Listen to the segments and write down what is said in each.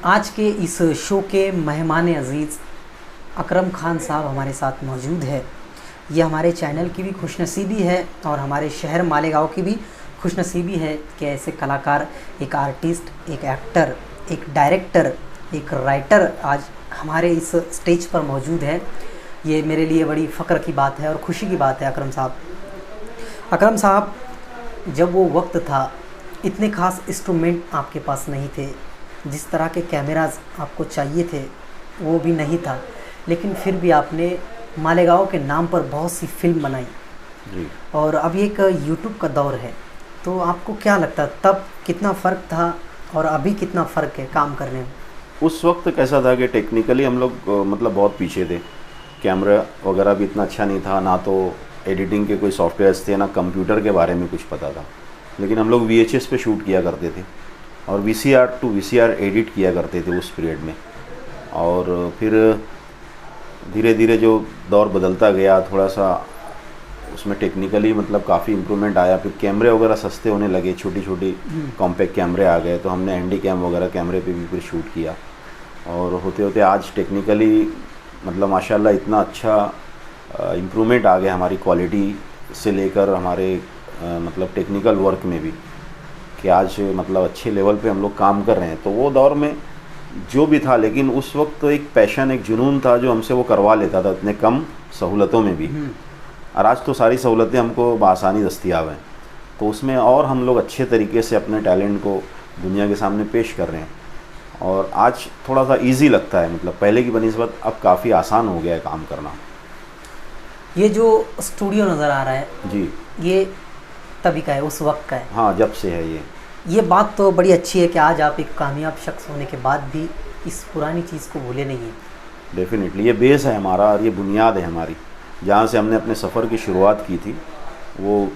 आज के इस शो के मेहमान अजीज़ अकरम खान साहब हमारे साथ मौजूद है। ये हमारे चैनल की भी खुशनसीबी है और हमारे शहर मालेगांव की भी खुशनसीबी है कि ऐसे कलाकार, एक आर्टिस्ट, एक एक्टर, एक डायरेक्टर, एक राइटर आज हमारे इस स्टेज पर मौजूद है। ये मेरे लिए बड़ी फ़ख्र की बात है और खुशी की बात है। अकरम साहब, जब वो वक्त था इतने ख़ास इंस्ट्रूमेंट आपके पास नहीं थे, जिस तरह के कैमरास आपको चाहिए थे वो भी नहीं था, लेकिन फिर भी आपने मालेगांव के नाम पर बहुत सी फिल्म बनाई जी। और अभी एक यूट्यूब का दौर है, तो आपको क्या लगता है तब कितना फ़र्क था और अभी कितना फ़र्क है काम करने में? उस वक्त कैसा था कि टेक्निकली हम लोग मतलब बहुत पीछे थे। कैमरा वगैरह भी इतना अच्छा नहीं था, ना तो एडिटिंग के कोई सॉफ्टवेयर्स थे, ना कंप्यूटर के बारे में कुछ पता था। लेकिन हम लोग VHS पे शूट किया करते थे और VCR टू VCR एडिट किया करते थे उस पीरियड में। और फिर धीरे धीरे जो दौर बदलता गया, थोड़ा सा उसमें टेक्निकली मतलब काफ़ी इम्प्रूवमेंट आया। फिर कैमरे वगैरह सस्ते होने लगे, छोटी छोटी कॉम्पैक्ट कैमरे आ गए, तो हमने हैंडी कैम वगैरह कैमरे पे भी फिर शूट किया। और होते होते आज टेक्निकली मतलब माशाल्लाह इतना अच्छा इम्प्रूवमेंट आ गया हमारी क्वालिटी से लेकर हमारे मतलब टेक्निकल वर्क में भी, कि आज मतलब अच्छे लेवल पे हम लोग काम कर रहे हैं। तो वो दौर में जो भी था, लेकिन उस वक्त तो एक पैशन, एक जुनून था जो हमसे वो करवा लेता था इतने कम सहूलतों में भी। और आज तो सारी सहूलतें हमको बआसानी दस्तयाब हैं, तो उसमें और हम लोग अच्छे तरीके से अपने टैलेंट को दुनिया के सामने पेश कर रहे हैं। और आज थोड़ा सा इजी लगता है, मतलब पहले की बनिस्बत अब काफ़ी आसान हो गया है काम करना। ये जो स्टूडियो नज़र आ रहा है जी, ये तभी का है, उस वक्त का है? हाँ, जब से है ये बात तो बड़ी अच्छी है कि आज आप एक कामयाब शख्स होने के बाद भी इस पुरानी चीज़ को भूले नहीं हैं। डेफिनेटली ये बेस है हमारा और ये बुनियाद है हमारी। जहाँ से हमने अपने सफ़र की शुरुआत की थी, वो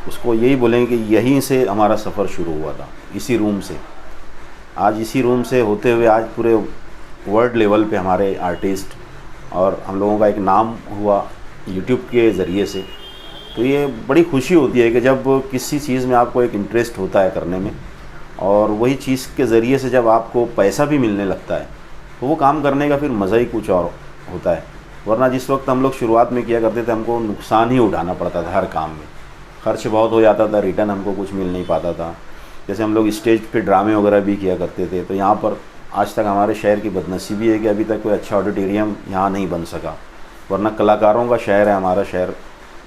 उसको यही बोलेंगे कि यहीं से हमारा सफ़र शुरू हुआ था, इसी रूम से। आज इसी रूम से होते हुए आज पूरे वर्ल्ड लेवल पे हमारे आर्टिस्ट और हम लोगों का एक नाम हुआ यूट्यूब के ज़रिए से। तो ये बड़ी खुशी होती है कि जब किसी चीज़ में आपको एक इंटरेस्ट होता है करने में, और वही चीज़ के ज़रिए से जब आपको पैसा भी मिलने लगता है, तो वो काम करने का फिर मज़ा ही कुछ और होता है। वरना जिस वक्त हम लोग शुरुआत में किया करते थे, हमको नुकसान ही उठाना पड़ता था हर काम में, खर्च बहुत हो जाता था, रिटर्न हमको कुछ मिल नहीं पाता था। जैसे हम लोग स्टेज पे ड्रामे वगैरह भी किया करते थे, तो यहाँ पर आज तक हमारे शहर की बदनसीबी है कि अभी तक कोई अच्छा ऑडिटोरियम यहाँ नहीं बन सका। वरना कलाकारों का शहर है हमारा शहर,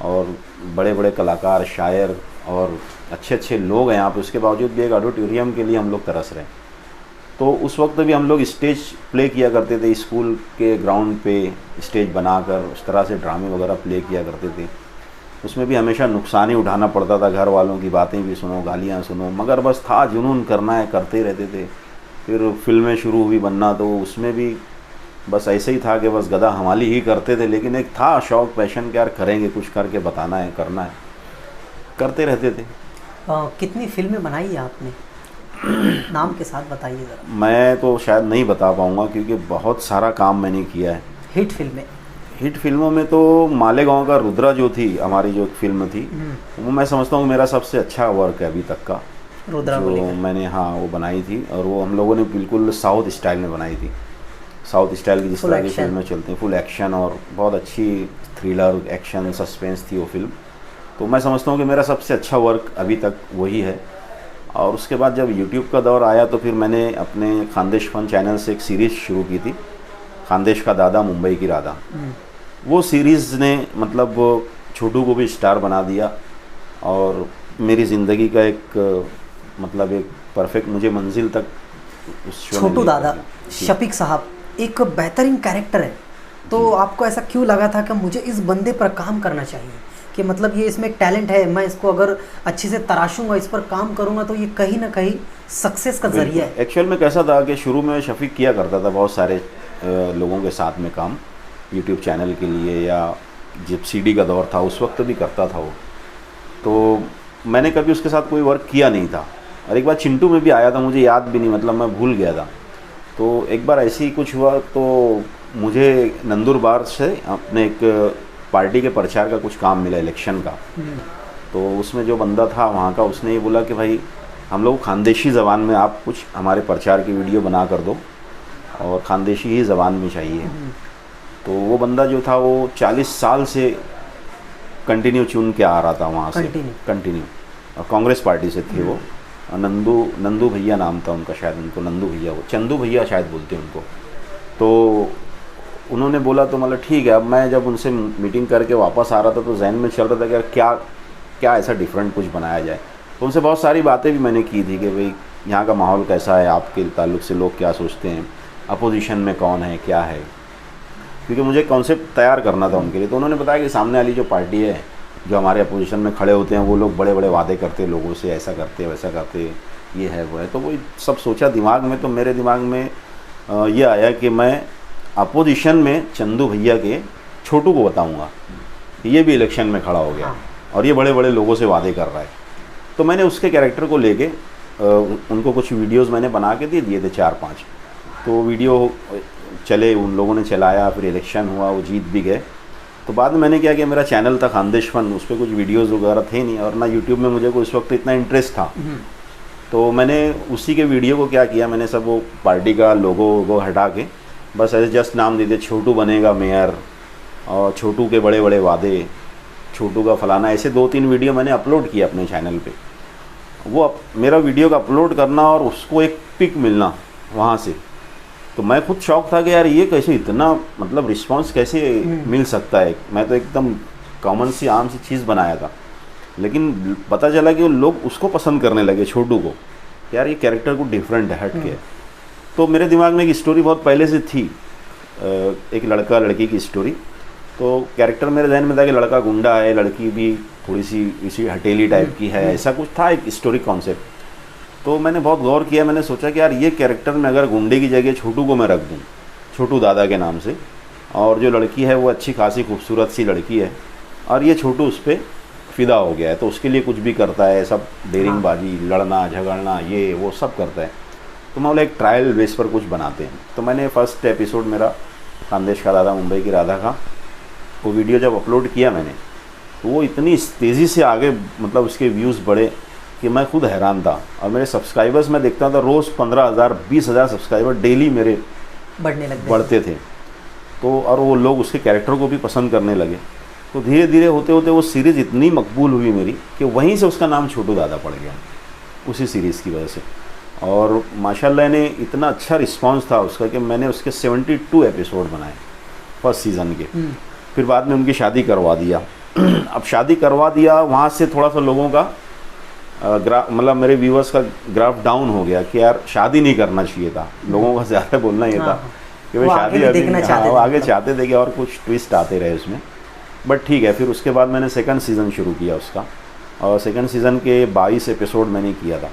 और बड़े बड़े कलाकार, शायर और अच्छे अच्छे लोग हैं यहाँ पे, उसके बावजूद भी एक ऑडिटोरियम के लिए हम लोग तरस रहे हैं। तो उस वक्त भी हम लोग स्टेज प्ले किया करते थे, स्कूल के ग्राउंड पे स्टेज बनाकर उस तरह से ड्रामे वगैरह प्ले किया करते थे। उसमें भी हमेशा नुकसान ही उठाना पड़ता था, घर वालों की बातें भी सुनो, गालियाँ सुनो, मगर बस था जुनून, करना है, करते रहते थे। फिर फिल्में शुरू हुई बनना, तो उसमें भी बस ऐसे ही था कि बस गधा हमाली ही करते थे, लेकिन एक था शौक़, पैशन कि यार करेंगे, कुछ करके बताना है, करना है, करते रहते थे। कितनी फिल्में बनाई है आपने? नाम के साथ बताइए ज़रा। मैं तो शायद नहीं बता पाऊँगा, क्योंकि बहुत सारा काम मैंने किया है। हिट फिल्मों में तो मालेगांव का रुद्रा जो थी, हमारी जो फिल्म थी, वो मैं समझता हूँ मेरा सबसे अच्छा वर्क है अभी तक का, रुद्रा जो मैंने वो बनाई थी। और वो हम लोगों ने बिल्कुल साउथ स्टाइल में बनाई थी, साउथ स्टाइल की जिस तरह की फिल्में चलती हैं, फुल एक्शन, और बहुत अच्छी थ्रिलर, एक्शन, सस्पेंस थी वो फिल्म। तो मैं समझता हूँ कि मेरा सबसे अच्छा वर्क अभी तक वही है। और उसके बाद जब यूट्यूब का दौर आया, तो फिर मैंने अपने खानदेश फन चैनल से एक सीरीज़ शुरू की थी, खानदेश का दादा मुंबई की राधा। वो सीरीज़ ने मतलब छोटू को भी स्टार बना दिया, और मेरी ज़िंदगी का एक मतलब एक परफेक्ट मुझे मंजिल तक उस शो छोटू दादा शफीक साहब एक बेहतरीन कैरेक्टर है। तो आपको ऐसा क्यों लगा था कि मुझे इस बंदे पर काम करना चाहिए, कि मतलब ये इसमें एक टैलेंट है, मैं इसको अगर अच्छे से तराशूंगा, इस पर काम करूंगा, तो ये कहीं ना कहीं सक्सेस का जरिया है? एक्चुअल में कैसा था कि शुरू में शफीक किया करता था बहुत सारे लोगों के साथ में काम, यूट्यूब चैनल के लिए, या जब CD का दौर था उस वक्त भी करता था वो। तो मैंने कभी उसके साथ कोई वर्क किया नहीं था। और एक बार चिंटू में भी आया था, मुझे याद भी नहीं, मतलब मैं भूल गया था। तो एक बार ऐसे ही कुछ हुआ, तो मुझे नंदुरबार से अपने एक पार्टी के प्रचार का कुछ काम मिला, इलेक्शन का। तो उसमें जो बंदा था वहाँ का, उसने ये बोला कि भाई हम लोग खानदेशी ज़बान में आप कुछ हमारे प्रचार की वीडियो बना कर दो, और खानदेशी ही ज़बान में चाहिए। तो वो बंदा जो था वो 40 साल से कंटिन्यू चुन के आ रहा था वहाँ से, कंटिन्यू। और कांग्रेस पार्टी से थे वो। नंदू भैया नाम था उनका, शायद उनको नंदू भैया, वो चंदू भैया शायद बोलते हैं उनको। तो उन्होंने बोला तो मतलब ठीक है। अब मैं जब उनसे मीटिंग करके वापस आ रहा था तो जहन में चल रहा था कि यार क्या ऐसा डिफरेंट कुछ बनाया जाए। तो उनसे बहुत सारी बातें भी मैंने की थी कि भाई यहाँ का माहौल कैसा है, आपके ताल्लुक़ से लोग क्या सोचते हैं, अपोजिशन में कौन है, क्या है, क्योंकि मुझे कॉन्सेप्ट तैयार करना था उनके लिए। तो उन्होंने बताया कि सामने वाली जो पार्टी है, जो हमारे अपोजिशन में खड़े होते हैं, वो लोग बड़े बड़े वादे करते हैं लोगों से, ऐसा करते वैसा करते, ये है वो है। तो वो सब सोचा दिमाग में। तो मेरे दिमाग में ये आया कि मैं अपोजिशन में चंदू भैया के छोटू को बताऊंगा कि ये भी इलेक्शन में खड़ा हो गया और ये बड़े बड़े लोगों से वादे कर रहा है। तो मैंने उसके कैरेक्टर को लेके उनको कुछ वीडियोस मैंने बना के दिए थे 4-5। तो वीडियो चले, उन लोगों ने चलाया, फिर इलेक्शन हुआ, वो जीत भी गए। तो बाद में मैंने क्या किया, मेरा चैनल था खानदेश फन, उस पर कुछ वीडियोस वगैरह थे नहीं और ना यूट्यूब में मुझे कोई उस वक्त इतना इंटरेस्ट था। तो मैंने उसी के वीडियो को क्या किया, मैंने सब वो पार्टी का लोगो वो हटा के बस ऐसे जस्ट नाम दे दिया, छोटू बनेगा मेयर और छोटू के बड़े बड़े वादे, छोटू का फलाना, ऐसे 2-3 वीडियो मैंने अपलोड किया अपने चैनल पे। वो मेरा वीडियो का अपलोड करना और उसको एक पिक मिलना वहाँ से, तो मैं खुद शौक था कि यार ये कैसे इतना मतलब रिस्पांस कैसे मिल सकता है। मैं तो एकदम कॉमन सी आम सी चीज़ बनाया था, लेकिन पता चला कि लोग उसको पसंद करने लगे, छोटू को, यार ये कैरेक्टर को डिफरेंट है, हट के। तो मेरे दिमाग में एक स्टोरी बहुत पहले से थी, एक लड़का लड़की की स्टोरी। तो कैरेक्टर मेरे जहन में था कि लड़का गुंडा है, लड़की भी थोड़ी सी इसी हटेली टाइप की है, ऐसा कुछ था एक स्टोरी कॉन्सेप्ट। तो मैंने बहुत गौर किया, मैंने सोचा कि यार ये कैरेक्टर में अगर गुंडे की जगह छोटू को मैं रख दूँ, छोटू दादा के नाम से, और जो लड़की है वो अच्छी खासी खूबसूरत सी लड़की है और ये छोटू उस पर फ़िदा हो गया है, तो उसके लिए कुछ भी करता है, सब डेरिंगबाजी, लड़ना झगड़ना, ये वो सब करता है। तो मैं बोला एक ट्रायल बेस पर कुछ बनाते हैं। तो मैंने फर्स्ट एपिसोड मेरा खानदेश का दादा मुंबई की राधा का वो वीडियो जब अपलोड किया मैंने, तो वो इतनी तेज़ी से आगे मतलब उसके व्यूज़ बढ़े कि मैं खुद हैरान था। और मेरे सब्सक्राइबर्स मैं देखता था रोज़ 15,000 20,000 सब्सक्राइबर डेली मेरे बढ़ते थे। तो और वो लोग उसके कैरेक्टर को भी पसंद करने लगे। तो धीरे धीरे होते होते वो सीरीज़ इतनी मकबूल हुई मेरी कि वहीं से उसका नाम छोटू दादा पड़ गया, उसी सीरीज़ की वजह से। और माशाल्लाह ने इतना अच्छा रिस्पांस था उसका कि मैंने उसके 72 एपिसोड बनाए फर्स्ट सीज़न के। फिर बाद में उनकी शादी करवा दिया। अब शादी करवा दिया, वहाँ से थोड़ा सा लोगों का मतलब मेरे व्यूअर्स का ग्राफ डाउन हो गया कि यार शादी नहीं करना चाहिए था, लोगों का ज़्यादा बोलना ये था कि भाई शादी अभी आगे चाहते थे कि और कुछ ट्विस्ट आते रहे उसमें। बट ठीक है, फिर उसके बाद मैंने सेकंड सीज़न शुरू किया उसका, और सेकंड सीज़न के 22 एपिसोड मैंने किया था।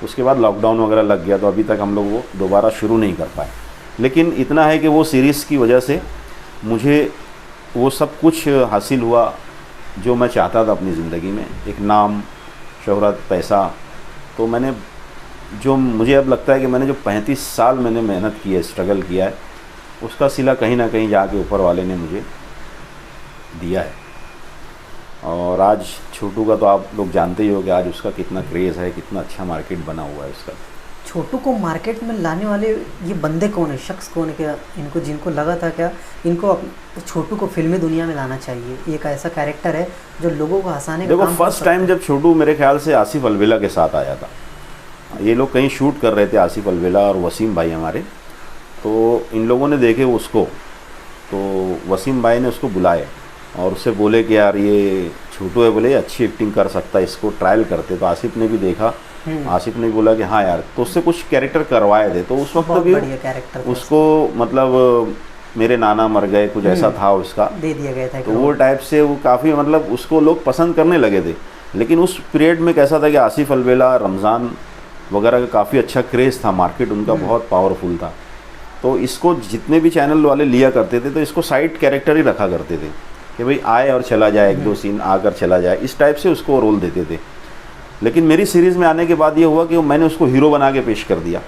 उसके बाद लॉकडाउन वगैरह लग गया तो अभी तक हम लोग वो दोबारा शुरू नहीं कर पाए। लेकिन इतना है कि वो सीरीज़ की वजह से मुझे वो सब कुछ हासिल हुआ जो मैं चाहता था अपनी ज़िंदगी में, एक नाम, शोहरत, पैसा। तो मैंने जो मुझे अब लगता है कि मैंने जो 35 साल मैंने मेहनत की है, स्ट्रगल किया है, उसका सिला कहीं ना कहीं जाके ऊपर वाले ने मुझे दिया है। और आज छोटू का तो आप लोग जानते ही हो कि आज उसका कितना क्रेज़ है, कितना अच्छा मार्केट बना हुआ है उसका। छोटू को मार्केट में लाने वाले ये बंदे कौन है, शख्स कौन है, क्या इनको जिनको लगा था क्या इनको छोटू को फिल्मी दुनिया में लाना चाहिए, एक ऐसा कैरेक्टर है जो लोगों को हंसाने का देखो फर्स्ट टाइम जब छोटू मेरे ख्याल से आसिफ अलवेला के साथ आया था, ये लोग कहीं शूट कर रहे थे, आसिफ अलवेला और वसीम भाई हमारे, तो इन लोगों ने देखे उसको, तो वसीम भाई ने उसको बुलाए और उससे बोले कि यार ये छोटू है, बोले अच्छी एक्टिंग कर सकता है, इसको ट्रायल करते। तो आसिफ ने भी देखा, आसिफ ने बोला कि हाँ यार, तो उससे कुछ कैरेक्टर करवाए थे। तो उस वक्त भी उसको मतलब मेरे नाना मर गए कुछ ऐसा था उसका, दे दिया गया था। तो वो टाइप से वो काफ़ी मतलब उसको लोग पसंद करने लगे थे। लेकिन उस पीरियड में कैसा था कि आसिफ अलवेला, रमज़ान वगैरह का काफ़ी अच्छा क्रेज़ था, मार्केट उनका बहुत पावरफुल था। तो इसको जितने भी चैनल वाले लिया करते थे तो इसको साइड कैरेक्टर ही रखा करते थे कि भाई आए और चला जाए, एक दो सीन आकर चला जाए, इस टाइप से उसको रोल देते थे। लेकिन मेरी सीरीज़ में आने के बाद ये हुआ कि मैंने उसको हीरो बना के पेश कर दिया,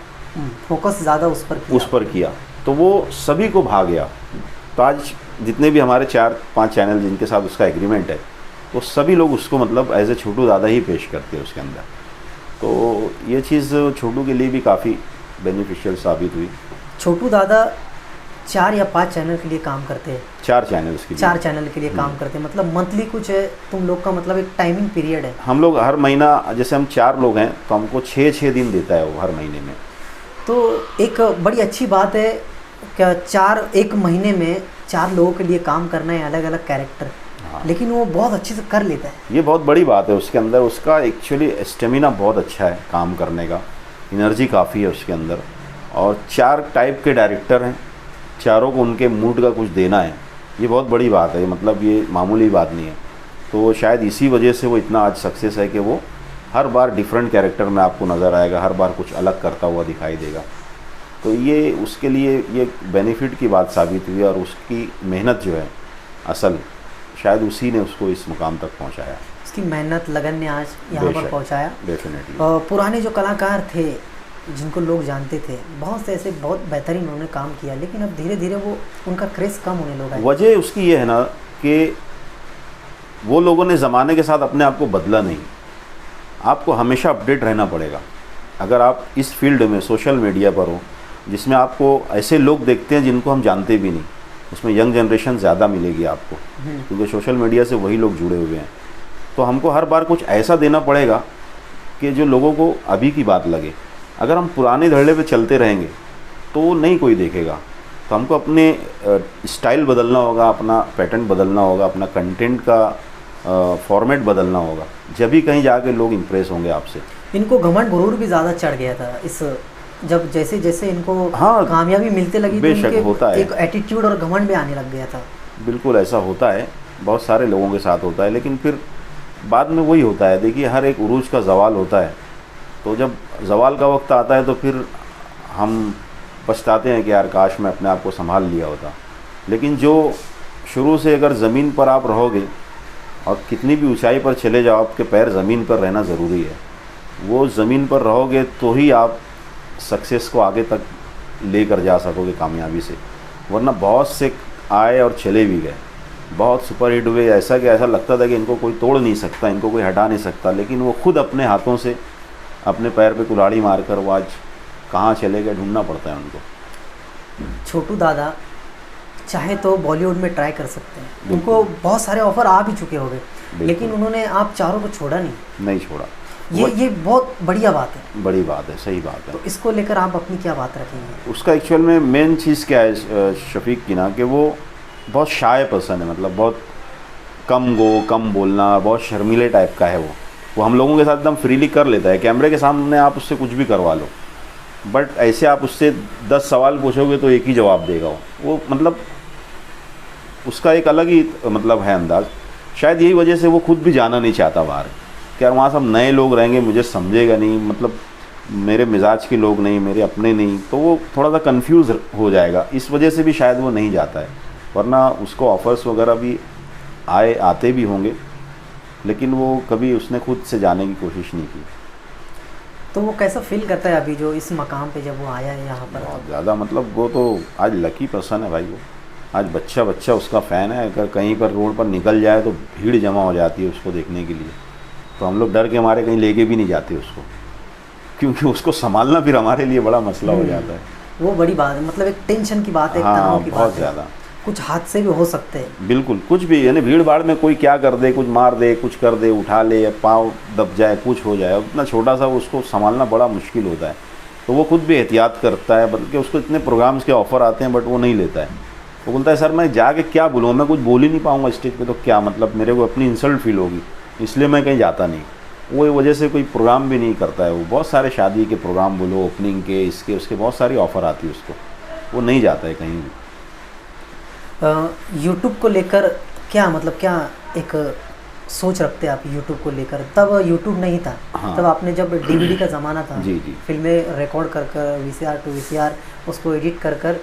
फोकस ज़्यादा उस पर किया, तो वो सभी को भा गया। तो आज जितने भी हमारे 4-5 चैनल जिनके साथ उसका एग्रीमेंट है, वो सभी लोग उसको मतलब एज ए छोटू दादा ही पेश करते हैं उसके अंदर। तो ये चीज़ छोटू के लिए भी काफ़ी बेनिफिशियल साबित हुई। छोटू दादा 4 या 5 चैनल के लिए काम करते हैं। 4 चैनल्स की 4 चैनल के लिए काम करते हैं, मतलब मंथली कुछ है तुम लोग का, मतलब एक टाइमिंग पीरियड है। हम लोग हर महीना, जैसे हम 4 लोग हैं तो हमको 6 दिन देता है वो हर महीने में। तो एक बड़ी अच्छी बात है क्या, 1 महीने में 4 लोगों के लिए काम करना है, अलग अलग कैरेक्टर। हाँ। लेकिन वो बहुत अच्छे से कर लेता है। ये बहुत बड़ी बात है उसके अंदर। उसका एक्चुअली स्टेमिना बहुत अच्छा है काम करने का, एनर्जी काफ़ी है उसके अंदर। और 4 टाइप के डायरेक्टर हैं, चारों को उनके मूड का कुछ देना है, ये बहुत बड़ी बात है। मतलब ये मामूली बात नहीं है। तो शायद इसी वजह से वो इतना आज सक्सेस है कि वो हर बार डिफरेंट कैरेक्टर में आपको नज़र आएगा, हर बार कुछ अलग करता हुआ दिखाई देगा। तो ये उसके लिए ये बेनिफिट की बात साबित हुई, और उसकी मेहनत जो है असल, शायद उसी ने उसको इस मुकाम तक पहुंचाया। उसकी मेहनत लगन ने आज यहाँ पर पहुँचाया। डेफिनेटली। पुराने जो कलाकार थे जिनको लोग जानते थे, बहुत से ऐसे बहुत बेहतरीन उन्होंने काम किया, लेकिन अब धीरे धीरे वो उनका क्रेज़ कम होने लगा है। वजह उसकी ये है ना कि वो लोगों ने ज़माने के साथ अपने आप को बदला नहीं। आपको हमेशा अपडेट रहना पड़ेगा। अगर आप इस फील्ड में सोशल मीडिया पर हो, जिसमें आपको ऐसे लोग देखते हैं जिनको हम जानते भी नहीं, उसमें यंग जनरेशन ज़्यादा मिलेगी आपको, क्योंकि सोशल मीडिया से वही लोग जुड़े हुए हैं। तो हमको हर बार कुछ ऐसा देना पड़ेगा कि जो लोगों को अभी की बात लगे। अगर हम पुराने धड़े पे चलते रहेंगे तो नहीं कोई देखेगा। तो हमको अपने स्टाइल बदलना होगा, अपना पैटर्न बदलना होगा, अपना कंटेंट का फॉर्मेट बदलना होगा, जब भी कहीं जाके लोग इम्प्रेस होंगे आपसे। इनको घमंड गुरूर भी ज़्यादा चढ़ गया था इस, जब जैसे जैसे इनको हाँ, कामयाबी मिलते लगी तो बेशक होता है, एक एटीट्यूड और घमंड भी आने लग गया था। बिल्कुल ऐसा होता है, बहुत सारे लोगों के साथ होता है। लेकिन फिर बाद में वही होता है। देखिए, हर एक उरूज का ज़वाल होता है। तो जब ज़वाल का वक्त आता है तो फिर हम पछताते हैं कि यार काश मैं अपने आप को संभाल लिया होता। लेकिन जो शुरू से अगर ज़मीन पर आप रहोगे और कितनी भी ऊंचाई पर चले जाओ, आपके पैर ज़मीन पर रहना ज़रूरी है। वो ज़मीन पर रहोगे तो ही आप सक्सेस को आगे तक लेकर जा सकोगे कामयाबी से। वरना बहुत से आए और चले भी गए, बहुत सुपर हिट हुए, ऐसा कि ऐसा लगता था कि इनको कोई तोड़ नहीं सकता, इनको कोई हटा नहीं सकता। लेकिन वो खुद अपने हाथों से अपने पैर पे कुल्हाड़ी मारकर वो आज कहाँ चले गए, ढूंढना पड़ता है उनको। छोटू दादा चाहे तो बॉलीवुड में ट्राई कर सकते हैं, उनको बहुत सारे ऑफर आ भी चुके होंगे, लेकिन उन्होंने आप चारों को छोड़ा नहीं छोड़ा। ये बहुत बढ़िया बात है। बड़ी बात है, सही बात है। तो इसको लेकर आप अपनी क्या बात रखेंगे? उसका एक्चुअल में मेन चीज़ क्या है शफीक की ना, कि वो बहुत शाय पर्सन है। मतलब बहुत कम बोलना, बहुत शर्मीले टाइप का है वो हम लोगों के साथ एकदम फ्रीली कर लेता है। कैमरे के सामने आप उससे कुछ भी करवा लो, बट ऐसे आप उससे 10 सवाल पूछोगे तो एक ही जवाब देगा वो। मतलब उसका एक अलग ही मतलब है अंदाज़। शायद यही वजह से वो खुद भी जाना नहीं चाहता बाहर, कि यार वहाँ सब नए लोग रहेंगे, मुझे समझेगा नहीं, मतलब मेरे मिजाज के लोग नहीं, मेरे अपने नहीं, तो वो थोड़ा सा कंफ्यूज हो जाएगा। इस वजह से भी शायद वो नहीं जाता है। वरना उसको ऑफ़र्स वगैरह भी आते भी होंगे, लेकिन वो कभी उसने खुद से जाने की कोशिश नहीं की। तो वो कैसा फील करता है अभी जो इस मकाम पे जब वो आया है यहाँ पर? बहुत ज़्यादा, मतलब वो तो आज लकी पर्सन है भाई। वो आज बच्चा उसका फ़ैन है। अगर कहीं पर रोड पर निकल जाए तो भीड़ जमा हो जाती है उसको देखने के लिए। तो हम लोग डर के हमारे कहीं लेके भी नहीं जाते उसको, क्योंकि उसको संभालना फिर हमारे लिए बड़ा मसला हो जाता है। वो बड़ी बात है, मतलब एक टेंशन की बात है, एक हाँ, तनाव की बात बहुत है। ज़्यादा। कुछ हादसे भी हो सकते हैं। बिल्कुल, कुछ भी, यानी भीड़ भाड़ में कोई क्या कर दे, कुछ मार दे, कुछ कर दे, उठा ले, या पाँव दब जाए, कुछ हो जाए। उतना छोटा सा उसको संभालना बड़ा मुश्किल होता है। तो वो खुद भी एहतियात करता है, बल्कि उसको इतने प्रोग्राम्स के ऑफ़र आते हैं, बट वो नहीं लेता है। वो बोलता है सर मैं जाके क्या बोलूँ, मैं कुछ बोल ही नहीं पाऊँगा स्टेज पे, तो क्या मतलब मेरे को अपनी इंसल्ट फील होगी, इसलिए मैं कहीं जाता नहीं। वो वजह से कोई प्रोग्राम भी नहीं करता है। वो बहुत सारे शादी के प्रोग्राम बोलो, ओपनिंग के, इसके उसके बहुत सारी ऑफ़र आती है उसको, वो नहीं जाता है कहीं भी। यूट्यूब को लेकर क्या मतलब क्या एक सोच रखते हैं आप यूट्यूब को लेकर? तब यूट्यूब नहीं था। हाँ। तब आपने जब डीवीडी का ज़माना था, जी। फिल्में रिकॉर्ड कर VCR टू VCR उसको एडिट कर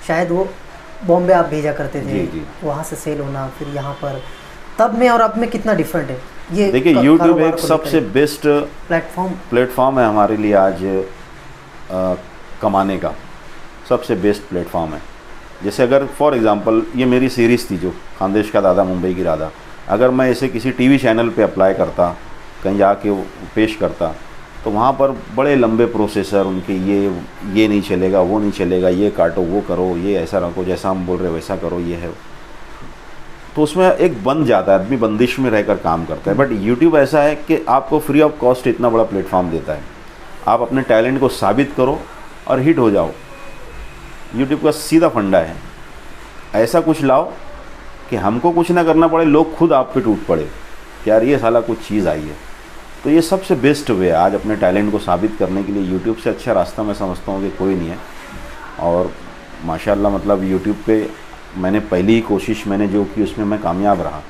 शायद वो बॉम्बे आप भेजा करते थे। जी। वहाँ से सेल होना, फिर यहाँ पर, तब में और अब में कितना डिफरेंट है ये? देखिए, यूट्यूब एक सबसे बेस्ट प्लेटफॉर्म है हमारे लिए आज कमाने का। सबसे बेस्ट प्लेटफॉर्म है। जैसे अगर फॉर एग्ज़ाम्पल ये मेरी सीरीज़ थी जो खानदेश का दादा मुंबई की राधा, अगर मैं इसे किसी टीवी चैनल पे अप्लाई करता, कहीं जाके पेश करता, तो वहाँ पर बड़े लंबे प्रोसेसर उनके, ये नहीं चलेगा, वो नहीं चलेगा, ये काटो, वो करो, ये ऐसा रखो, जैसा हम बोल रहे वैसा करो, ये है। तो उसमें एक बंध जाता है, आदमी बंदिश में रहकर काम करता है। बट यूट्यूब ऐसा है कि आपको फ्री ऑफ कॉस्ट इतना बड़ा प्लेटफॉर्म देता है, आप अपने टैलेंट को साबित करो और हिट हो जाओ। यूट्यूब का सीधा फंडा है, ऐसा कुछ लाओ कि हमको कुछ ना करना पड़े, लोग खुद आप पे टूट पड़े कि यार ये साला कुछ चीज़ आई है। तो ये सबसे बेस्ट वे है आज अपने टैलेंट को साबित करने के लिए। यूट्यूब से अच्छा रास्ता मैं समझता हूँ कि कोई नहीं है। और माशाल्लाह मतलब यूट्यूब पे मैंने पहली ही कोशिश मैंने जो की उसमें मैं कामयाब रहा।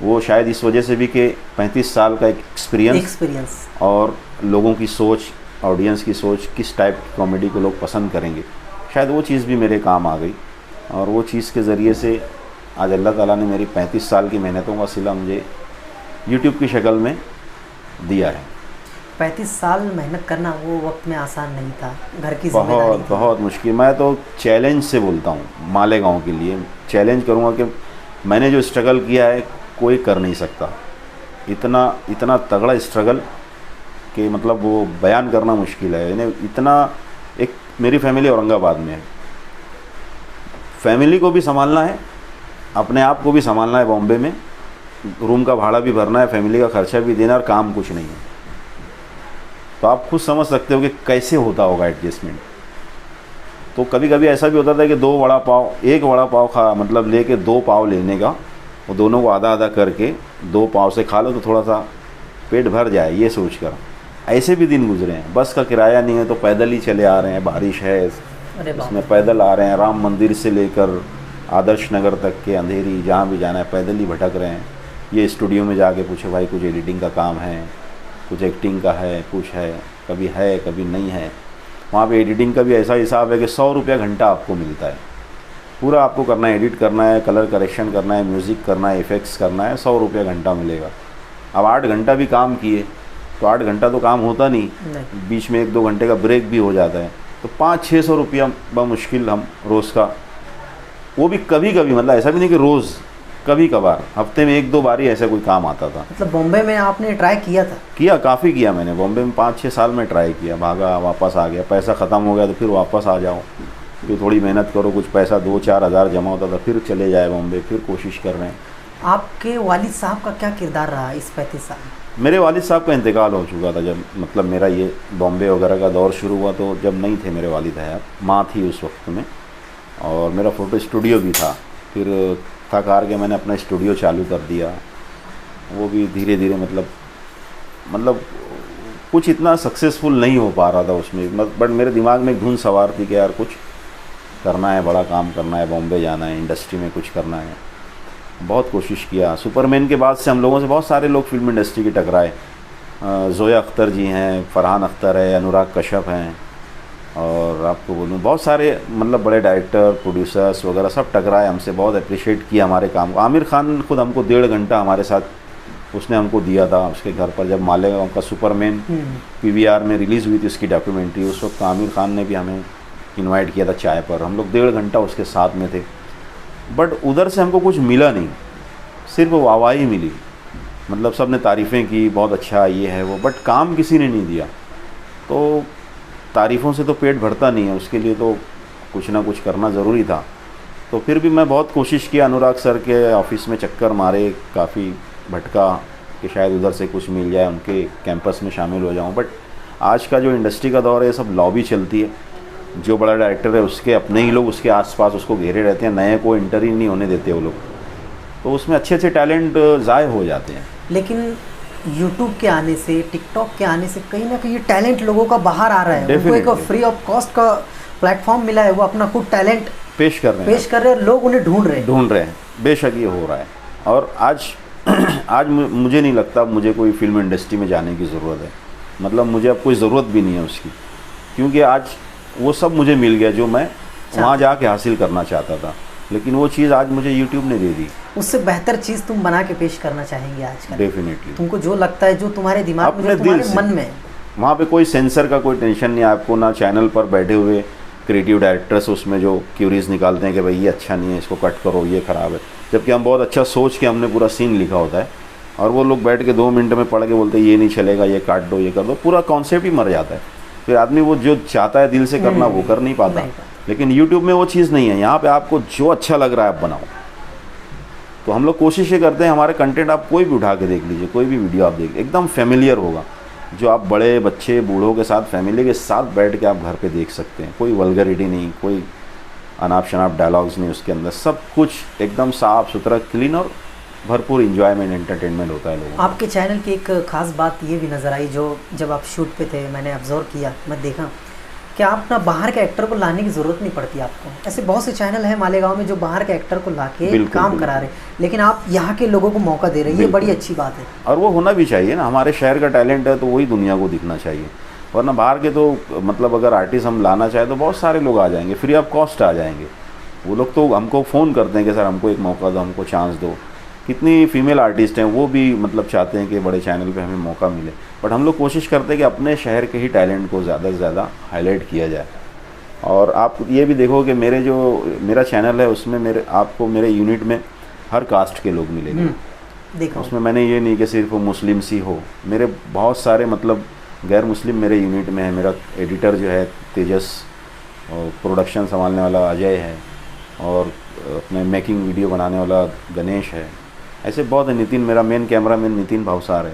वो शायद इस वजह से भी कि 35 साल का एक्सपीरियंस और लोगों की सोच, ऑडियंस की सोच, किस टाइप की कॉमेडी को लोग पसंद करेंगे, शायद वो चीज़ भी मेरे काम आ गई। और वो चीज़ के ज़रिए से आज अल्लाह ताला ने मेरी 35 साल की मेहनतों का सिला मुझे यूट्यूब की शक्ल में दिया है। 35 साल मेहनत करना वो वक्त में आसान नहीं था, घर की जिम्मेदारी थी। बहुत मुश्किल। मैं तो चैलेंज से बोलता हूँ, मालेगांव के लिए चैलेंज करूँगा कि मैंने जो स्ट्रगल किया है कोई कर नहीं सकता। इतना तगड़ा स्ट्रगल कि मतलब वो बयान करना मुश्किल है। यानी इतना, एक मेरी फैमिली औरंगाबाद में है, फैमिली को भी संभालना है, अपने आप को भी संभालना है, बॉम्बे में रूम का भाड़ा भी भरना है, फैमिली का खर्चा भी देना, और काम कुछ नहीं है। तो आप खुद समझ सकते हो कि कैसे होता होगा एडजस्टमेंट। तो कभी कभी ऐसा भी होता था कि 2 वड़ा पाव, एक वड़ा पाव खा मतलब लेके 2 पाव लेने का, वो दोनों को आधा आधा करके 2 पाव से खा लो तो थोड़ा सा पेट भर जाए, ये सोच कर। ऐसे भी दिन गुजरे हैं। बस का किराया नहीं है तो पैदल ही चले आ रहे हैं, बारिश है उसमें पैदल आ रहे हैं, राम मंदिर से लेकर आदर्श नगर तक के अंधेरी जहाँ भी जाना है पैदल ही भटक रहे हैं। ये स्टूडियो में जाके पूछे भाई कुछ एडिटिंग का काम है, कुछ एक्टिंग का है, कुछ है कभी नहीं है। वहाँ पे एडिटिंग का भी ऐसा हिसाब है कि 100 रुपया घंटा आपको मिलता है, पूरा आपको करना है, एडिट करना है, कलर करेक्शन करना है, म्यूज़िक करना है, इफ़ेक्ट्स करना है, 100 रुपया घंटा मिलेगा। अब 8 घंटा भी काम किए तो 8 घंटा तो काम होता नहीं, बीच में 1-2 घंटे का ब्रेक भी हो जाता है, तो 500-600 रुपया बमुश्किल हम रोज़ का, वो भी कभी कभी, मतलब ऐसा भी नहीं कि रोज़, कभी कभार हफ्ते में 1-2 बार ही ऐसा कोई काम आता था। मतलब बॉम्बे में आपने ट्राई किया था? किया, काफ़ी किया मैंने बॉम्बे में, 5-6 साल में ट्राई किया, भागा वापस आ गया, पैसा ख़त्म हो गया तो फिर वापस आ जाओ, फिर थोड़ी मेहनत करो, कुछ पैसा 2-4 हज़ार जमा होता था, फिर चले जाए बॉम्बे, फिर कोशिश कर रहे हैं। आपके वालिद साहब का क्या किरदार रहा इस 35 साल में? मेरे वालिद साहब का इंतकाल हो चुका था जब मतलब मेरा ये बॉम्बे वगैरह का दौर शुरू हुआ, तो जब नहीं थे मेरे वालिद हयात, माँ थी उस वक्त में, और मेरा फ़ोटो स्टूडियो भी था। फिर थक हार के मैंने अपना स्टूडियो चालू कर दिया, वो भी धीरे धीरे मतलब कुछ इतना सक्सेसफुल नहीं हो पा रहा था उसमें, बट मेरे दिमाग में एक धुन सवार थी कि यार कुछ करना है, बड़ा काम करना है, बॉम्बे जाना है, इंडस्ट्री में कुछ करना है। बहुत कोशिश किया। सुपरमैन के बाद से हम लोगों से बहुत सारे लोग फिल्म इंडस्ट्री के टकराए, ज़ोया अख्तर जी हैं, फरहान अख्तर है, अनुराग कश्यप हैं, और आपको बोलूँ बहुत सारे मतलब बड़े डायरेक्टर, प्रोड्यूसर्स वगैरह सब टकराए हमसे, बहुत अप्रिशिएट किया हमारे काम को। आमिर खान खुद हमको 1.5 घंटा हमारे साथ उसने हमको दिया था उसके घर पर, जब मालेगांव का सुपरमैन PVR में रिलीज़ हुई थी उसकी डॉक्यूमेंट्री, उस वक्त आमिर खान ने भी हमें इनवाइट किया था चाय पर, हम लोग 1.5 घंटा उसके साथ में थे। बट उधर से हमको कुछ मिला नहीं, सिर्फ वाहवाही मिली, मतलब सब ने तारीफ़ें की, बहुत अच्छा ये है वो, बट काम किसी ने नहीं दिया। तो तारीफ़ों से तो पेट भरता नहीं है, उसके लिए तो कुछ ना कुछ करना ज़रूरी था। तो फिर भी मैं बहुत कोशिश किया, अनुराग सर के ऑफ़िस में चक्कर मारे, काफ़ी भटका कि शायद उधर से कुछ मिल जाए, उनके कैंपस में शामिल हो जाऊं। बट आज का जो इंडस्ट्री का दौर है, सब लॉबी चलती है, जो बड़ा डायरेक्टर है उसके अपने ही लोग उसके आसपास उसको घेरे रहते हैं, नए को एंटर ही नहीं होने देते वो लोग, तो उसमें अच्छे अच्छे टैलेंट ज़ाय हो जाते हैं। लेकिन यूट्यूब के आने से, टिकटॉक के आने से कहीं ना कहीं ये टैलेंट लोगों का बाहर आ रहा है, उनको एक फ्री ऑफ कॉस्ट का प्लेटफॉर्म मिला है, वो अपना खुद टैलेंट पेश कर रहे हैं, लोग उन्हें ढूंढ रहे हैं। बेशक ये हो रहा है। और आज मुझे नहीं लगता मुझे कोई फिल्म इंडस्ट्री में जाने की ज़रूरत है, मतलब मुझे अब कोई ज़रूरत भी नहीं है उसकी, क्योंकि आज वो सब मुझे मिल गया जो मैं वहाँ जाके हासिल करना चाहता था, लेकिन वो चीज़ आज मुझे यूट्यूब ने दे दी। उससे बेहतर चीज़ तुम बना के पेश करना चाहेंगे आज का? डेफिनेटली। तुमको जो लगता है, जो तुम्हारे दिमाग में, तुम्हारे मन में, वहाँ पे कोई सेंसर का कोई टेंशन नहीं है आपको, ना चैनल पर बैठे हुए क्रिएटिव डायरेक्टर्स उसमें जो क्यूरीज निकालते हैं कि भाई ये अच्छा नहीं है, इसको कट करो, ये ख़राब है, जबकि हम बहुत अच्छा सोच के हमने पूरा सीन लिखा होता है, और वो लोग बैठ के 2 मिनट में पढ़ के बोलते हैं ये नहीं चलेगा, ये काट दो, ये कर दो, पूरा कॉन्सेप्ट ही मर जाता है। फिर आदमी वो जो चाहता है दिल से करना वो कर नहीं पाता। लेकिन यूट्यूब में वो चीज़ नहीं है, यहाँ पे आपको जो अच्छा लग रहा है आप बनाओ। तो हम लोग कोशिश ये करते हैं हमारे कंटेंट आप कोई भी उठा के देख लीजिए, कोई भी वीडियो आप देख, एकदम फेमिलियर होगा, जो आप बड़े बच्चे बूढ़ों के साथ फैमिली के साथ बैठ के आप घर पे देख सकते हैं। कोई वल्गरिटी नहीं, कोई अनाप शनाप डायलॉग्स नहीं उसके अंदर, सब कुछ एकदम साफ़ सुथरा, क्लीन और भरपूर इंजॉयमेंट एंटरटेनमेंट होता है लोगों को। आपके चैनल की एक ख़ास बात ये भी नज़र आई, जो जब आप शूट पे थे मैंने ऑब्जर्व किया, मैं देखा कि आप ना बाहर के एक्टर को लाने की ज़रूरत नहीं पड़ती आपको। ऐसे बहुत से चैनल हैं मालेगांव में जो बाहर के एक्टर को लाके काम करा रहे, लेकिन आप यहाँ के लोगों को मौका दे रहे हैं, ये बड़ी अच्छी बात है। और वो होना भी चाहिए ना, हमारे शहर का टैलेंट है तो वही दुनिया को दिखना चाहिए। वरना बाहर के तो मतलब अगर आर्टिस्ट हम लाना चाहें तो बहुत सारे लोग आ जाएंगे, फ्री ऑफ कॉस्ट आ जाएंगे। वो लोग तो हमको फ़ोन करते हैं कि सर हमको एक मौका दो, हमको चांस दो। कितनी फीमेल आर्टिस्ट हैं वो भी मतलब चाहते हैं कि बड़े चैनल पे हमें मौका मिले, बट हम लोग कोशिश करते हैं कि अपने शहर के ही टैलेंट को ज़्यादा से ज़्यादा हाईलाइट किया जाए। और आप ये भी देखो कि मेरा चैनल है उसमें आपको मेरे यूनिट में हर कास्ट के लोग मिलेंगे। देखो उसमें मैंने ये नहीं कि सिर्फ मुस्लिम सी हो, मेरे बहुत सारे मतलब गैर मुस्लिम मेरे यूनिट में है। मेरा एडिटर जो है तेजस, और प्रोडक्शन संभालने वाला अजय है, और अपने मेकिंग वीडियो बनाने वाला गणेश है। ऐसे बहुत है, नितिन मेरा मेन कैमरामैन नितिन भावसार है।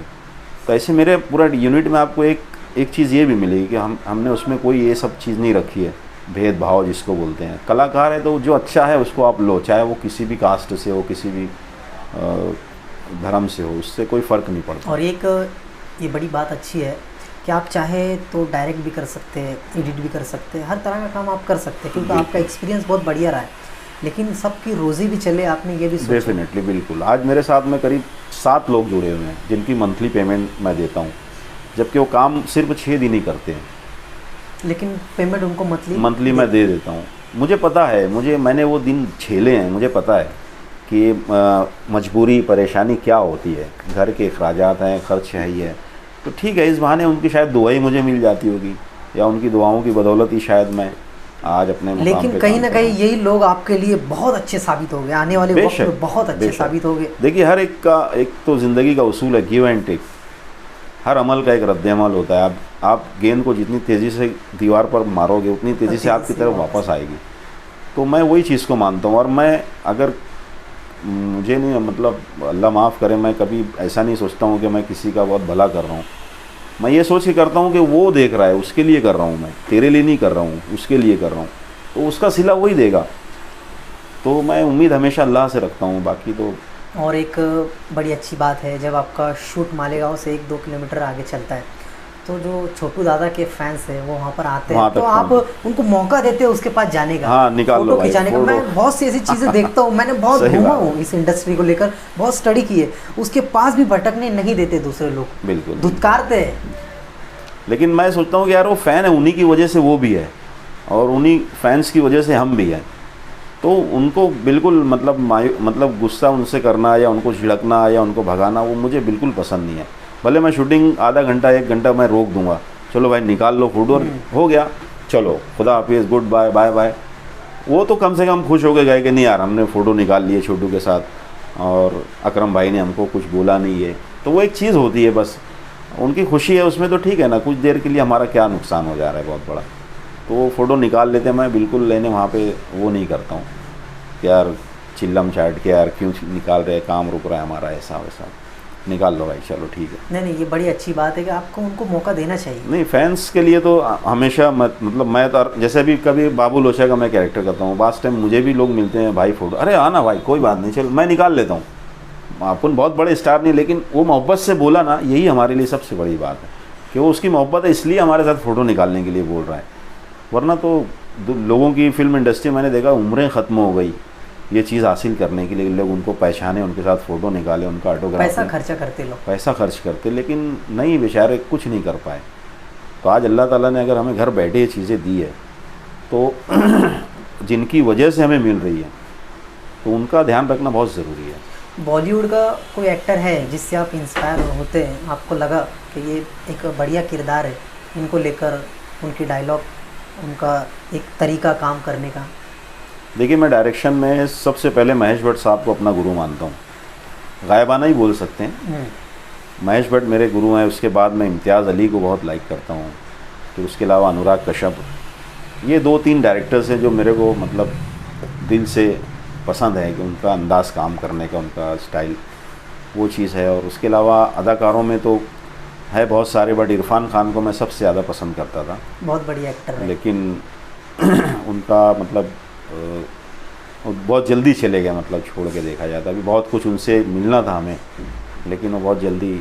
तो ऐसे मेरे पूरा यूनिट में आपको एक चीज़ ये भी मिलेगी कि हमने उसमें कोई ये सब चीज़ नहीं रखी है, भेदभाव जिसको बोलते हैं। कलाकार है तो जो अच्छा है उसको आप लो, चाहे वो किसी भी कास्ट से हो, किसी भी धर्म से हो, उससे कोई फ़र्क नहीं पड़ता। और एक ये बड़ी बात अच्छी है कि आप चाहे तो डायरेक्ट भी कर सकते हैं, एडिट भी कर सकते हैं, हर तरह का काम आप कर सकते हैं, क्योंकि आपका एक्सपीरियंस बहुत बढ़िया रहा है। लेकिन सबकी रोज़ी भी चले, आपने ये भी सोचा? डेफिनेटली, बिल्कुल। आज मेरे साथ में करीब 7 लोग जुड़े हुए हैं जिनकी मंथली पेमेंट मैं देता हूँ, जबकि वो काम सिर्फ 6 दिन ही करते हैं, लेकिन पेमेंट उनको मंथली मैं दे देता हूँ। मुझे पता है, मैंने वो दिन झेले हैं, मुझे पता है कि मजबूरी परेशानी क्या होती है, घर के अखराजात हैं, खर्च है ही है। तो ठीक है, इस बहाने उनकी शायद दुआई मुझे मिल जाती होगी, या उनकी दुआओं की बदौलत ही शायद मैं आज अपने मुकाम लेकिन पे कहीं ना कहीं यही लोग आपके लिए बहुत अच्छे साबित हो गए, आने वाले वक्त में बहुत अच्छे साबित हो गए। देखिए, हर एक का एक तो ज़िंदगी का उसूल है, गिव एंड टेक। हर अमल का एक रद्द-ए-अमल होता है। आप गेंद को जितनी तेज़ी से दीवार पर मारोगे उतनी तेज़ी से आपकी तरफ वापस आएगी। तो मैं वही चीज़ को मानता हूँ। और मैं अगर मुझे नहीं, मतलब अल्लाह माफ़ करे, मैं कभी ऐसा नहीं सोचता हूँ कि मैं किसी का बहुत भला कर रहा हूँ। मैं ये सोच के करता हूँ कि वो देख रहा है, उसके लिए कर रहा हूँ, मैं तेरे लिए नहीं कर रहा हूँ, उसके लिए कर रहा हूँ, तो उसका सिला वही देगा। तो मैं उम्मीद हमेशा अल्लाह से रखता हूँ, बाकी तो। और एक बड़ी अच्छी बात है, जब आपका शूट मालेगांव से 1-2 किलोमीटर आगे चलता है तो जो छोटू दादा के फैंस हैं वो वहाँ पर आते हैं, तो आप उनको मौका देते हो उसके पास जाने का, हाँ, निकाल लो फोटो खिंचाने का। मैं बहुत सी ऐसी चीज़ें देखता हूँ, मैंने बहुत घूमा हूँ इस इंडस्ट्री को लेकर, बहुत स्टडी की है, उसके पास भी भटकने नहीं देते दूसरे लोग, बिल्कुल धुतकारते हैं। लेकिन मैं सोचता हूँ कि यार वो फ़ैन है, उन्हीं की वजह से वो भी है, और उन्हीं फैंस की वजह से हम भी हैं। तो उनको बिल्कुल मतलब गुस्सा उनसे करना या उनको झिड़कना या उनको भगाना, वो मुझे बिल्कुल पसंद नहीं है। भले मैं शूटिंग आधा घंटा 1 घंटा मैं रोक दूंगा, चलो भाई निकाल लो फोटो, हो गया, चलो खुदा हाफिज़, गुड बाय, बाय बाय। वो तो कम से कम खुश हो गए कि नहीं यार हमने फ़ोटो निकाल लिए छोटू के साथ, और अकरम भाई ने हमको कुछ बोला नहीं है। तो वो एक चीज़ होती है, बस उनकी खुशी है उसमें, तो ठीक है ना, कुछ देर के लिए हमारा क्या नुकसान हो जा रहा है बहुत बड़ा। तो वो फ़ोटो निकाल लेते हैं, मैं बिल्कुल लेने वहाँ पे वो नहीं करता हूँ कि यार चिल्लम चाट के यार क्यों निकाल रहे, काम रुक रहा है हमारा, ऐसा वैसा, निकाल लो भाई, चलो ठीक है। नहीं, ये बड़ी अच्छी बात है कि आपको उनको मौका देना चाहिए। नहीं, फैंस के लिए तो हमेशा मतलब मैं तो, जैसे भी कभी बाबू लोचा का मैं कैरेक्टर करता हूँ, बास टाइम मुझे भी लोग मिलते हैं, भाई फ़ोटो, अरे आना भाई, कोई बात नहीं, चलो मैं निकाल लेता हूँ। अपन बहुत बड़े स्टार नहीं, लेकिन वो मोहब्बत से बोला ना, यही हमारे लिए सबसे बड़ी बात है कि वो उसकी मोहब्बत है, इसलिए हमारे साथ फ़ोटो निकालने के लिए बोल रहा है। वरना तो लोगों की फिल्म इंडस्ट्री मैंने देखा उम्रें ख़त्म हो गई ये चीज़ हासिल करने के लिए, लोग उनको पहचाने, उनके साथ फ़ोटो निकाले, उनका ऑटोग्राफ, पैसा खर्चा करते लोग, पैसा खर्च करते, लेकिन नहीं, बेचारे कुछ नहीं कर पाए। तो आज अल्लाह ताला ने अगर हमें घर बैठे ये चीज़ें दी है, तो जिनकी वजह से हमें मिल रही है, तो उनका ध्यान रखना बहुत ज़रूरी है। बॉलीवुड का कोई एक्टर है जिससे आप इंस्पायर होते हैं, आपको लगा कि ये एक बढ़िया किरदार है, इनको लेकर उनकी डायलॉग, उनका एक तरीका काम करने का? देखिए, मैं डायरेक्शन में सबसे पहले महेश भट्ट साहब को अपना गुरु मानता हूँ। गायबाना ही बोल सकते हैं। महेश भट्ट मेरे गुरु हैं, उसके बाद मैं इम्तियाज़ अली को बहुत लाइक करता हूँ, फिर उसके अलावा अनुराग कश्यप। ये 2-3 डायरेक्टर्स हैं जो मेरे को मतलब दिल से पसंद है कि उनका अंदाज़ काम करने का, उनका स्टाइल, वो चीज़ है। और उसके अलावा अदाकारों में तो है बहुत सारे, बट इरफान खान को मैं सबसे ज़्यादा पसंद करता था। बहुत बढ़िया एक्टर है। लेकिन उनका मतलब बहुत जल्दी चले गए, मतलब छोड़ के देखा जाता। अभी बहुत कुछ उनसे मिलना था हमें, लेकिन वो बहुत जल्दी।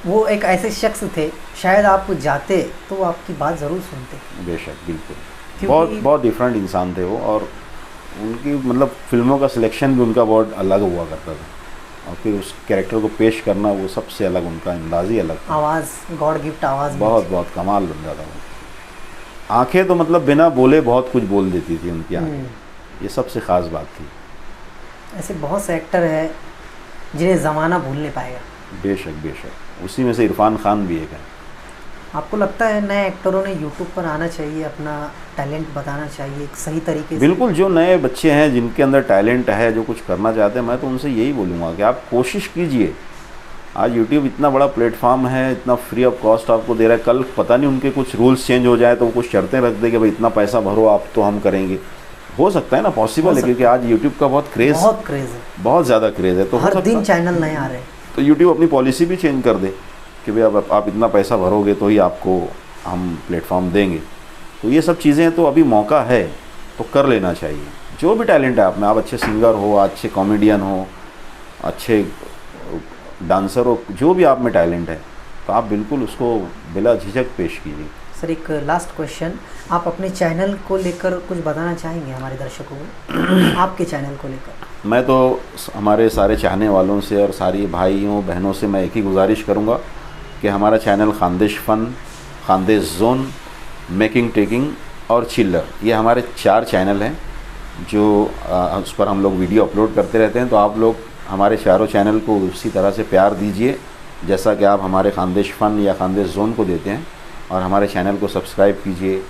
वो एक ऐसे शख्स थे, शायद आप जाते तो वो आपकी बात ज़रूर सुनते। बेशक, बिल्कुल। बहुत डिफरेंट इंसान थे वो, और उनकी मतलब फिल्मों का सिलेक्शन भी उनका बहुत अलग हुआ करता था, और फिर उस कैरेक्टर को पेश करना वो सबसे अलग, उनका अंदाज़ ही अलग था। आवाज़, गॉड गिफ्ट आवाज़, बहुत कमाल बन जाता वो। आंखें तो मतलब बिना बोले बहुत कुछ बोल देती थी उनकी आंखें, ये सबसे ख़ास बात थी। ऐसे बहुत से एक्टर हैं जिन्हें ज़माना भूल नहीं पाएगा। बेशक, उसी में से इरफान खान भी एक है। आपको लगता है नए एक्टरों ने यूट्यूब पर आना चाहिए, अपना टैलेंट बताना चाहिए एक सही तरीके से? बिल्कुल, जो नए बच्चे हैं जिनके अंदर टैलेंट है, जो कुछ करना चाहते हैं, मैं तो उनसे यही बोलूँगा कि आप कोशिश कीजिए। आज यूट्यूब इतना बड़ा प्लेटफॉर्म है, इतना फ्री ऑफ कॉस्ट आपको दे रहा है। कल पता नहीं उनके कुछ रूल्स चेंज हो जाए तो वो कुछ शर्तें रख दे कि भाई इतना पैसा भरो आप तो हम करेंगे। हो सकता है ना, पॉसिबल है, क्योंकि आज यूट्यूब का बहुत क्रेज़ है, बहुत ज़्यादा क्रेज़ है। तो हर दिन चैनल नए आ रहे हैं, तो यूट्यूब अपनी पॉलिसी भी चेंज कर दे कि भाई अब आप इतना पैसा भरोगे तो ही आपको हम प्लेटफॉर्म देंगे। तो ये सब चीज़ें, तो अभी मौका है तो कर लेना चाहिए। जो भी टैलेंट है आप में, आप अच्छे सिंगर हो, अच्छे कॉमेडियन हो, अच्छे डांसर हो, जो भी आप में टैलेंट है तो आप बिल्कुल उसको बिला झिझक पेश कीजिए। सर एक लास्ट क्वेश्चन, आप अपने चैनल को लेकर कुछ बताना चाहेंगे हमारे दर्शकों को? आपके चैनल को लेकर मैं तो हमारे सारे चाहने वालों से और सारी भाइयों बहनों से मैं एक ही गुजारिश करूंगा कि हमारा चैनल खानदेश फ़न, खानदेश जोन, मेकिंग टेकिंग और चिल्लर, ये हमारे 4 चैनल हैं जो उस पर हम लोग वीडियो अपलोड करते रहते हैं। तो आप लोग हमारे चारों चैनल को उसी तरह से प्यार दीजिए जैसा कि आप हमारे खानदेश फ़न या खानदेश जोन को देते हैं, और हमारे चैनल को सब्सक्राइब कीजिए।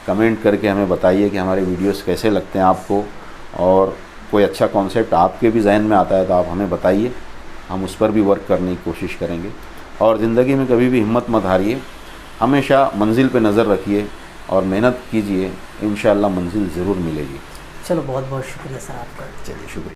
कमेंट करके हमें बताइए कि हमारे वीडियोस कैसे लगते हैं आपको, और कोई अच्छा कॉन्सेप्ट आपके भी जहन में आता है तो आप हमें बताइए, हम उस पर भी वर्क करने की कोशिश करेंगे। और ज़िंदगी में कभी भी हिम्मत मत हारिए, हमेशा मंजिल पे नज़र रखिए और मेहनत कीजिए, इंशाअल्लाह मंजिल ज़रूर मिलेगी। चलो, बहुत बहुत शुक्रिया सर आपका। चलिए, शुक्रिया।